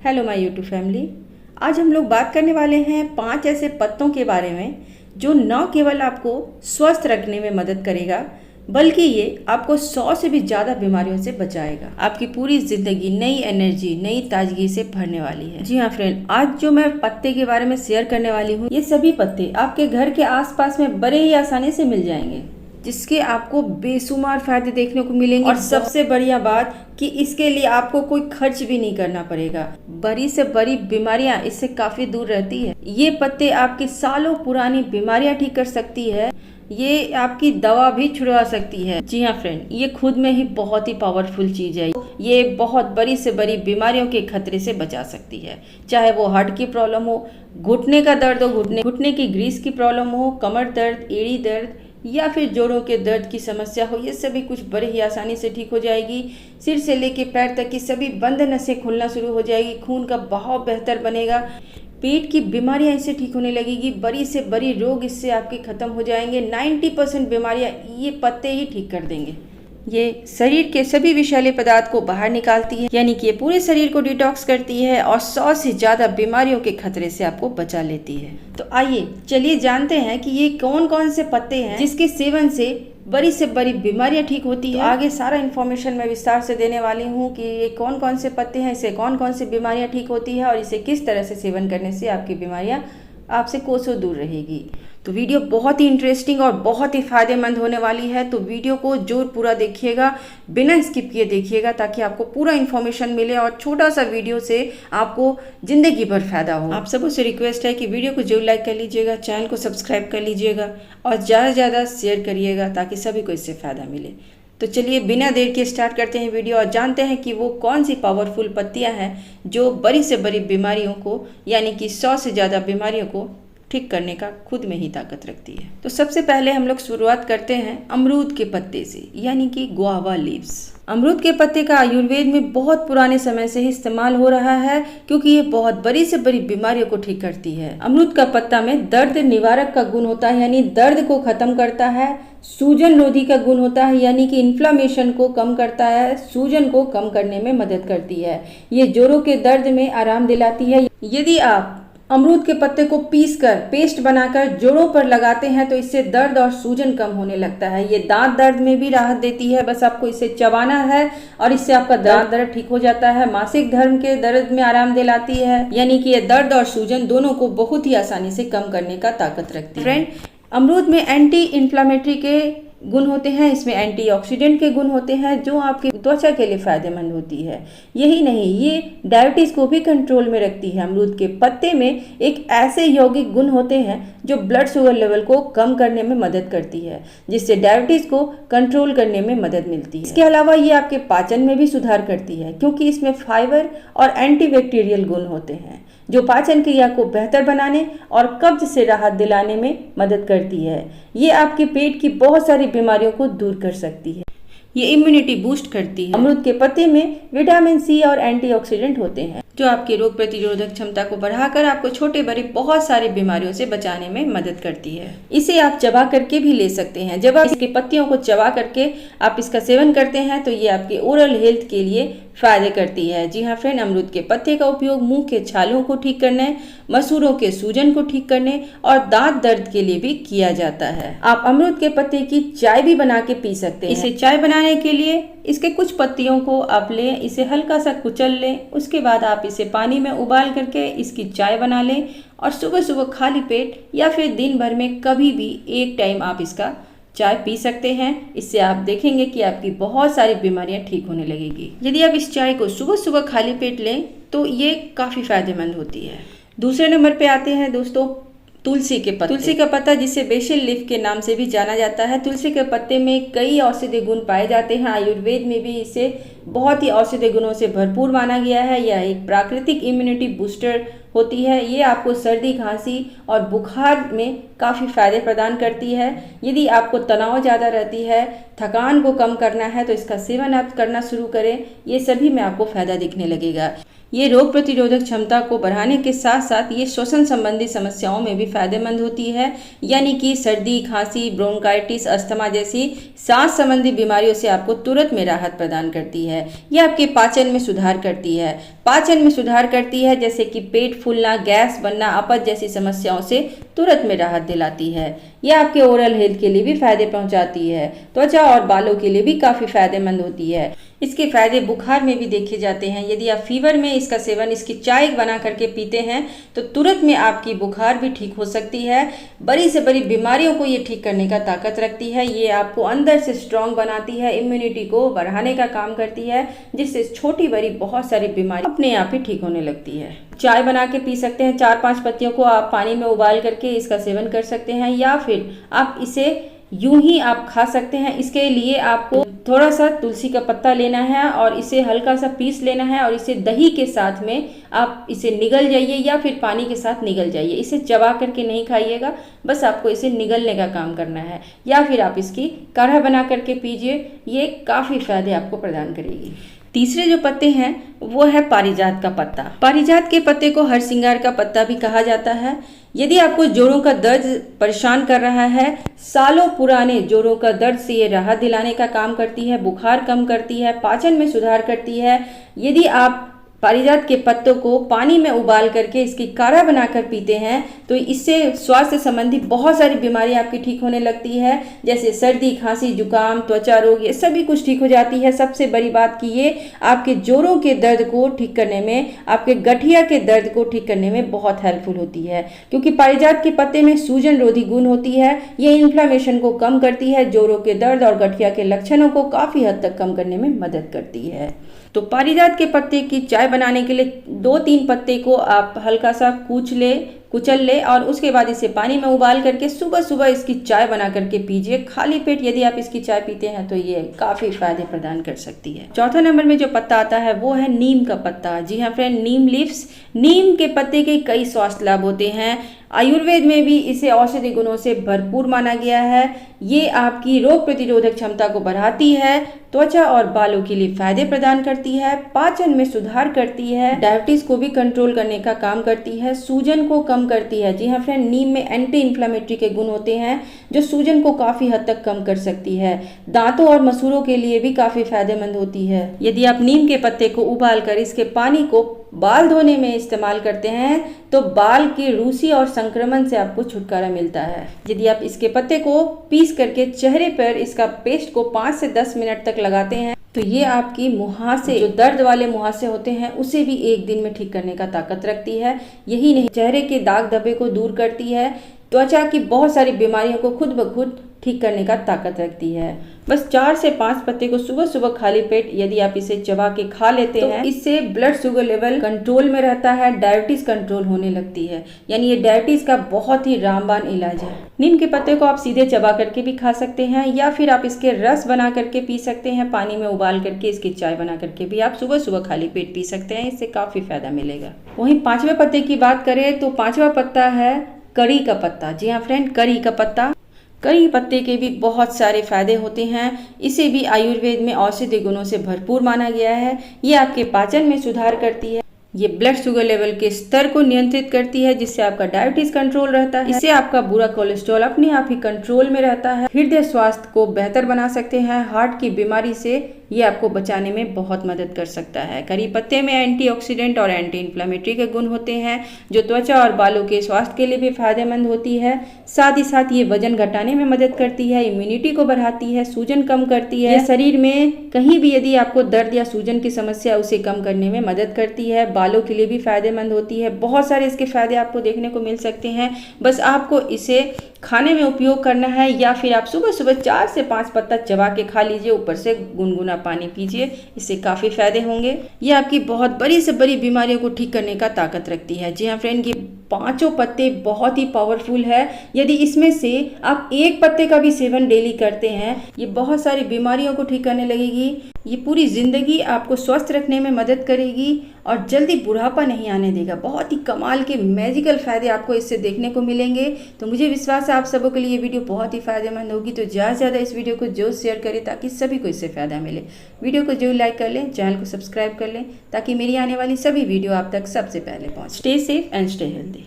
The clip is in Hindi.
Hello my YouTube family. आज हम लोग बात करने वाले हैं 5 ऐसे पत्तों के बारे में जो न केवल आपको स्वस्थ रखने में मदद करेगा बल्कि ये आपको 100 से भी ज़्यादा बीमारियों से बचाएगा। आपकी पूरी ज़िंदगी नई एनर्जी नई ताजगी से भरने वाली है। जी हाँ फ्रेंड, आज जो मैं पत्ते के बारे में शेयर करने वाली हूँ, ये सभी पत्ते आपके घर के आसपास में बड़े ही आसानी से मिल जाएंगे, जिसके आपको बेशुमार फायदे देखने को मिलेंगे। और सबसे बढ़िया बात कि इसके लिए आपको कोई खर्च भी नहीं करना पड़ेगा। बड़ी से बड़ी बीमारियां इससे काफी दूर रहती है। ये पत्ते आपकी सालों पुरानी बीमारियां ठीक कर सकती है। ये आपकी दवा भी छुड़वा सकती है। जी हाँ फ्रेंड, ये खुद में ही बहुत ही पावरफुल चीज है। ये बहुत बड़ी से बड़ी बीमारियों के खतरे से बचा सकती है, चाहे वो हार्ट की प्रॉब्लम हो, घुटने का दर्द हो, घुटने की ग्रीस की प्रॉब्लम हो, कमर दर्द, एड़ी दर्द या फिर जोड़ों के दर्द की समस्या हो। ये सभी कुछ बड़े ही आसानी से ठीक हो जाएगी। सिर से लेके पैर तक की सभी बंद नसें खुलना शुरू हो जाएगी। खून का बहाव बेहतर बनेगा। पेट की बीमारियां इससे ठीक होने लगेगी। बड़ी से बड़ी रोग इससे आपके खत्म हो जाएंगे। 90% बीमारियां ये पत्ते ही ठीक कर देंगे। ये शरीर के सभी विषैले पदार्थ को बाहर निकालती है, यानी कि ये पूरे शरीर को डिटॉक्स करती है और 100 से ज़्यादा बीमारियों के खतरे से आपको बचा लेती है। तो आइए चलिए जानते हैं कि ये कौन कौन से पत्ते हैं जिसके सेवन से बड़ी से बड़ी बीमारियां ठीक होती है। तो आगे सारा इन्फॉर्मेशन मैं विस्तार से देने वाली हूँ कि ये कौन कौन से पत्ते हैं, इससे कौन कौन सी बीमारियां ठीक होती है और इसे किस तरह से सेवन करने से आपकी बीमारियां आपसे कोसों दूर रहेगी। तो वीडियो बहुत ही इंटरेस्टिंग और बहुत ही फायदेमंद होने वाली है। तो वीडियो को जरूर पूरा देखिएगा, बिना स्किप किए देखिएगा, ताकि आपको पूरा इन्फॉर्मेशन मिले और छोटा सा वीडियो से आपको जिंदगी भर फायदा हो। आप सबों से रिक्वेस्ट है कि वीडियो को जरूर लाइक कर लीजिएगा, चैनल को सब्सक्राइब कर लीजिएगा और ज़्यादा से ज़्यादा शेयर करिएगा ताकि सभी को इससे फ़ायदा मिले। तो चलिए बिना देर के स्टार्ट करते हैं वीडियो और जानते हैं कि वो कौन सी पावरफुल पत्तियां हैं जो बड़ी से बड़ी बीमारियों को, यानी कि 100 से ज़्यादा बीमारियों को ठीक करने का खुद में ही ताकत रखती है। तो सबसे पहले हम लोग शुरुआत करते हैं अमरूद के पत्ते से, यानी कि गुआवा लीव्स। अमरूद के पत्ते का आयुर्वेद में बहुत पुराने समय से ही इस्तेमाल हो रहा है, क्योंकि ये बहुत बड़ी से बड़ी बीमारियों को ठीक करती है। अमरूद का पत्ता में दर्द निवारक का गुण होता है, यानी दर्द को खत्म करता है। सूजन रोधी का गुण होता है, यानी कि इन्फ्लामेशन को कम करता है, सूजन को कम करने में मदद करती है। ये जोड़ों के दर्द में आराम दिलाती है। यदि आप अमरूद के पत्ते को पीसकर पेस्ट बनाकर जोड़ों पर लगाते हैं तो इससे दर्द और सूजन कम होने लगता है। ये दांत दर्द में भी राहत देती है। बस आपको इसे चबाना है और इससे आपका दांत दर्द ठीक हो जाता है। मासिक धर्म के दर्द में आराम दिलाती है, यानी कि ये दर्द और सूजन दोनों को बहुत ही आसानी से कम करने का ताकत रखती है। फ्रेंड, अमरूद में एंटी इन्फ्लामेटरी के गुण होते हैं, इसमें एंटीऑक्सीडेंट के गुण होते हैं जो आपकी त्वचा के लिए फायदेमंद होती है। यही नहीं, ये डायबिटीज को भी कंट्रोल में रखती है। अमरूद के पत्ते में एक ऐसे यौगिक गुण होते हैं जो ब्लड शुगर लेवल को कम करने में मदद करती है, जिससे डायबिटीज को कंट्रोल करने में मदद मिलती है। इसके अलावा ये आपके पाचन में भी सुधार करती है, क्योंकि इसमें फाइबर और एंटीबैक्टीरियल गुण होते हैं जो पाचन क्रिया को बेहतर बनाने और कब्ज से राहत दिलाने में मदद करती है। ये आपके पेट की बहुत सारी बीमारियों को दूर कर सकती है। ये इम्यूनिटी बूस्ट करती है। अमरूद के पत्ते में विटामिन सी और एंटीऑक्सीडेंट होते हैं जो आपकी रोग प्रतिरोधक क्षमता को बढ़ाकर आपको छोटे बड़े बहुत सारी बीमारियों से बचाने में मदद करती है। इसे आप चबा करके भी ले सकते हैं। जब आप इसके पत्तियों को चबा करके आप इसका सेवन करते हैं तो ये आपके ओरल हेल्थ के लिए फायदे करती है। जी हाँ फ्रेंड, अमरूद के पत्ते का उपयोग मुंह के छालों को ठीक करने, मसूड़ों के सूजन को ठीक करने और दांत दर्द के लिए भी किया जाता है। आप अमरूद के पत्ते की चाय भी बना के पी सकते हैं। इसे चाय बनाने के लिए इसके कुछ पत्तियों को आप लें, इसे हल्का सा कुचल लें, उसके बाद आप इसे पानी में उबाल करके इसकी चाय बना लें और सुबह सुबह खाली पेट या फिर दिन भर में कभी भी एक टाइम आप इसका चाय पी सकते हैं। इससे आप देखेंगे कि आपकी बहुत सारी बीमारियां ठीक होने लगेगी। यदि आप इस चाय को सुबह सुबह खाली पेट लें तो ये काफ़ी फायदेमंद होती है। दूसरे नंबर पे आते हैं दोस्तों तुलसी के पत्ते। तुलसी का पत्ता, जिसे बेसिल लीफ के नाम से भी जाना जाता है, तुलसी के पत्ते में कई औषधीय गुण पाए जाते हैं। आयुर्वेद में भी इसे बहुत ही औषधीय गुणों से भरपूर माना गया है। यह एक प्राकृतिक इम्यूनिटी बूस्टर होती है। ये आपको सर्दी, खांसी और बुखार में काफ़ी फायदे प्रदान करती है। यदि आपको तनाव ज़्यादा रहती है, थकान को कम करना है तो इसका सेवन आप करना शुरू करें। ये सभी में आपको फायदा दिखने लगेगा। ये रोग प्रतिरोधक क्षमता को बढ़ाने के साथ साथ ये श्वसन संबंधी समस्याओं में भी फायदेमंद होती है, यानी कि सर्दी, खांसी, ब्रोंकाइटिस, अस्थमा जैसी सांस संबंधी बीमारियों से आपको तुरंत में राहत प्रदान करती है। यह आपके पाचन में सुधार करती है। पाचन में सुधार करती है, जैसे कि पेट फूलना, गैस बनना, अपच जैसी समस्याओं से तुरंत में राहत दिलाती है। यह आपके ओरल हेल्थ के लिए भी फायदे पहुंचाती है। त्वचा और बालों के लिए भी काफ़ी फायदेमंद होती है। इसके फायदे बुखार में भी देखे जाते हैं। यदि आप फीवर में इसका सेवन, इसकी चाय बना करके पीते हैं तो तुरंत में आपकी बुखार भी ठीक हो सकती है। बड़ी से बड़ी बीमारियों को ये ठीक करने का ताकत रखती है। ये आपको अंदर से स्ट्रांग बनाती है, इम्यूनिटी को बढ़ाने का काम करती है, जिससे छोटी बड़ी बहुत सारी बीमारी अपने आप ही ठीक होने लगती है। चाय बना के पी सकते हैं। 4-5 पत्तियों को आप पानी में उबाल करके इसका सेवन कर सकते हैं, या फिर आप इसे यूं ही आप खा सकते हैं। इसके लिए आपको थोड़ा सा तुलसी का पत्ता लेना है और इसे हल्का सा पीस लेना है और इसे दही के साथ में आप इसे निगल जाइए या फिर पानी के साथ निगल जाइए। इसे चबा करके नहीं खाइएगा, बस आपको इसे निगलने का काम करना है, या फिर आप इसकी काढ़ा बना करके पीजिए। ये काफ़ी फायदे आपको प्रदान करेगी। तीसरे जो पत्ते हैं वो है पारिजात का पत्ता। पारिजात के पत्ते को हरसिंगार का पत्ता भी कहा जाता है। यदि आपको जोड़ों का दर्द परेशान कर रहा है, सालों पुराने जोड़ों का दर्द से ये राहत दिलाने का काम करती है, बुखार कम करती है, पाचन में सुधार करती है। यदि आप पारिजात के पत्तों को पानी में उबाल करके इसकी काढ़ा बनाकर पीते हैं तो इससे स्वास्थ्य संबंधी बहुत सारी बीमारियां आपकी ठीक होने लगती है, जैसे सर्दी, खांसी, जुकाम, त्वचा रोग, ये सभी कुछ ठीक हो जाती है। सबसे बड़ी बात कि ये आपके जोड़ों के दर्द को ठीक करने में, आपके गठिया के दर्द को ठीक करने में बहुत हेल्पफुल होती है, क्योंकि पारिजात के पत्ते में सूजन रोधी गुण होती है। ये इन्फ्लेमेशन को कम करती है, जोड़ों के दर्द और गठिया के लक्षणों को काफ़ी हद तक कम करने में मदद करती है। तो पारिजात के पत्ते की चाय बनाने के लिए 2-3 पत्ते को आप हल्का सा कुचल ले और उसके बाद इसे पानी में उबाल करके सुबह सुबह इसकी चाय बना करके पीजिए। खाली पेट यदि आप इसकी चाय पीते हैं तो ये काफ़ी फायदे प्रदान कर सकती है। चौथा नंबर में जो पत्ता आता है वो है नीम का पत्ता। जी हाँ फ्रेंड, नीम लीव्स। नीम के पत्ते के कई स्वास्थ्य लाभ होते हैं। आयुर्वेद में भी इसे औषधि गुणों से भरपूर माना गया है। ये आपकी रोग प्रतिरोधक क्षमता को बढ़ाती है, त्वचा और बालों के लिए फायदे प्रदान करती है, पाचन में सुधार करती है, डायबिटीज को भी कंट्रोल करने का काम करती है, सूजन को कम करती है। जी हाँ फ्रेंड, नीम में एंटी इन्फ्लेमेटरी के गुण होते हैं जो सूजन को काफ़ी हद तक कम कर सकती है। दांतों और मसूड़ों के लिए भी काफ़ी फायदेमंद होती है। यदि आप नीम के पत्ते को उबाल कर इसके पानी को बाल धोने में इस्तेमाल करते हैं तो बाल की रूसी और संक्रमण से आपको छुटकारा मिलता है। यदि आप इसके पत्ते को पीस करके चेहरे पर इसका पेस्ट को 5 से 10 मिनट तक लगाते हैं तो ये आपकी मुहासे, जो दर्द वाले मुहासे होते हैं, उसे भी 1 दिन में ठीक करने का ताकत रखती है। यही नहीं, चेहरे के दाग धब्बे को दूर करती है, त्वचा की बहुत सारी बीमारियों को खुद ब खुद ठीक करने का ताकत रखती है। बस 4 से 5 पत्ते को सुबह सुबह खाली पेट यदि आप इसे चबा के खा लेते हैं, इससे ब्लड शुगर लेवल कंट्रोल में रहता है, डायबिटीज कंट्रोल होने लगती है। यानी ये डायबिटीज का बहुत ही रामबाण इलाज है। नीम के पत्ते को आप सीधे चबा करके भी खा सकते हैं, या फिर आप इसके रस बना करके पी सकते हैं। पानी में उबाल करके इसकी चाय बना करके भी आप सुबह सुबह खाली पेट पी सकते हैं। इससे काफ़ी फायदा मिलेगा। वहीं 5वें पत्ते की बात करें तो 5वां पत्ता है करी का पत्ता। जी हाँ फ्रेंड, करी का पत्ता। करी पत्ते के भी बहुत सारे फायदे होते हैं। इसे भी आयुर्वेद में औषधि गुणों से भरपूर माना गया है। ये आपके पाचन में सुधार करती है, ये ब्लड शुगर लेवल के स्तर को नियंत्रित करती है, जिससे आपका डायबिटीज कंट्रोल रहता है। इससे आपका बुरा कोलेस्ट्रॉल अपने आप ही कंट्रोल में रहता है। हृदय स्वास्थ्य को बेहतर बना सकते हैं। हार्ट की बीमारी से ये आपको बचाने में बहुत मदद कर सकता है। करी पत्ते में एंटीऑक्सीडेंट और एंटी इन्फ्लेमेटरी के गुण होते हैं, जो त्वचा और बालों के स्वास्थ्य के लिए भी फायदेमंद होती है। साथ ही साथ ये वजन घटाने में मदद करती है, इम्यूनिटी को बढ़ाती है, सूजन कम करती है। शरीर में कहीं भी यदि आपको दर्द या सूजन की समस्या, उसे कम करने में मदद करती है। बालों के लिए भी फायदेमंद होती है। बहुत सारे इसके फायदे आपको देखने को मिल सकते हैं। बस आपको इसे खाने में उपयोग करना है, या फिर आप सुबह सुबह 4 से 5 पत्ता चबा के खा लीजिए, ऊपर से गुनगुना पानी पीजिए। इससे काफ़ी फायदे होंगे। ये आपकी बहुत बड़ी से बड़ी बीमारियों को ठीक करने का ताकत रखती है। जी हाँ फ्रेंड, ये 5 पत्ते बहुत ही पावरफुल है। यदि इसमें से आप 1 पत्ते का भी सेवन डेली करते हैं, ये बहुत सारी बीमारियों को ठीक करने लगेगी। ये पूरी ज़िंदगी आपको स्वस्थ रखने में मदद करेगी और जल्दी बुढ़ापा नहीं आने देगा। बहुत ही कमाल के मैजिकल फ़ायदे आपको इससे देखने को मिलेंगे। तो मुझे विश्वास है आप सबों के लिए ये वीडियो बहुत ही फ़ायदेमंद होगी। तो ज़्यादा से ज़्यादा इस वीडियो को जो शेयर करें ताकि सभी को इससे फ़ायदा मिले। वीडियो को जो लाइक कर लें, चैनल को सब्सक्राइब कर लें ताकि मेरी आने वाली सभी वीडियो आप तक सबसे पहले पहुँच। Stay safe and stay healthy.